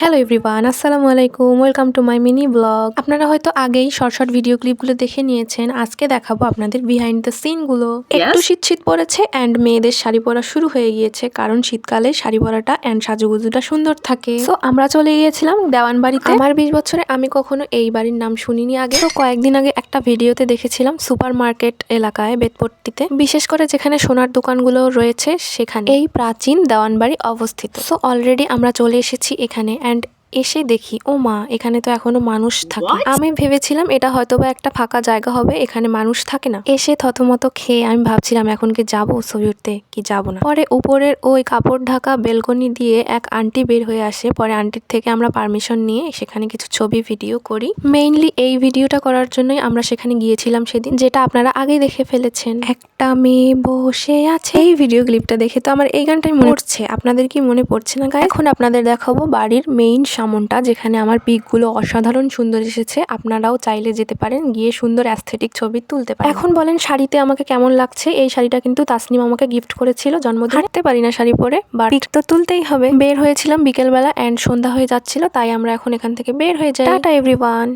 Hello everyone, আসসালামু আলাইকুম। Welcome to my mini blog. আপনারা হয়তো আগেই শর্ট শর্ট ভিডিও ক্লিপগুলো দেখে নিয়েছেন। আজকে দেখাবো আপনাদের বিহাইন্ড দ্য সিনগুলো। একটু শীত শীত পড়েছে অ্যান্ড মেয়েদের শাড়ি পরা শুরু হয়ে গিয়েছে, কারণ শীতকালে শাড়ি পরাটা অ্যান্ড সাজুগুজুটা সুন্দর থাকে। তো আমরা চলে গিয়েছিলাম দেওয়ান বাড়িতে। আমার 20 বছরে আমি কখনো এই বাড়ির নাম শুনিনি আগে। তো কয়েকদিন আগে একটা ভিডিওতে দেখেছিলাম সুপার মার্কেট এলাকায় বেতপট্টিতে, বিশেষ করে যেখানে সোনার দোকানগুলো রয়েছে সেখানে এই প্রাচীন দেওয়ান বাড়ি অবস্থিত। তো অলরেডি আমরা চলে এসেছি এখানে অ্যান্ড এসে দেখি ও মা, এখানে তো এখনো মানুষ থাকে। আমি ভেবেছিলাম এটা হয়তোবা একটা ফাঁকা জায়গা হবে, এখানে মানুষ থাকে না। এসে থতমত খেয়ে আমি ভাবছিলাম এখন কি যাবো ছবি উঠতে কি যাবো না। পরে উপরের ওই কাপড় ঢাকা বেলকনি দিয়ে এক আন্টি বের হয়ে আসে। পরে আন্টির থেকে আমরা পারমিশন নিয়ে সেখানে কিছু ছবি ভিডিও করি। মেইনলি এই ভিডিওটা করার জন্যই আমরা সেখানে গিয়েছিলাম সেদিন, যেটা আপনারা আগেই দেখে ফেলেছেন। একটা মেয়ে বসে আছে। এই ভিডিও ক্লিপটা দেখে তো আমার এই গানটাই মনে পড়ছে। আপনাদের কি মনে পড়ছে না গায়ে? এখন আপনাদের দেখাবো বাড়ির মেইন সামনটা, যেখানে আমার পিকগুলো অসাধারণ সুন্দর এসেছে। আপনারাও চাইলে যেতে পারেন, গিয়ে সুন্দর অ্যাস্থেটিক ছবি তুলতে পারেন। এখন বলেন শাড়িতে আমাকে কেমন লাগছে? এই শাড়িটা কিন্তু তাসনিম আমাকে গিফট করেছিল জন্মদিনে। হাঁটতে পারি না শাড়ি পরে, বাট পিক তো তুলতেই হবে। বের হয়েছিলাম বিকেলবেলা অ্যান্ড সন্ধ্যা হয়ে যাচ্ছিল, তাই আমরা এখন এখান থেকে বের হয়ে যাই। Tata everyone.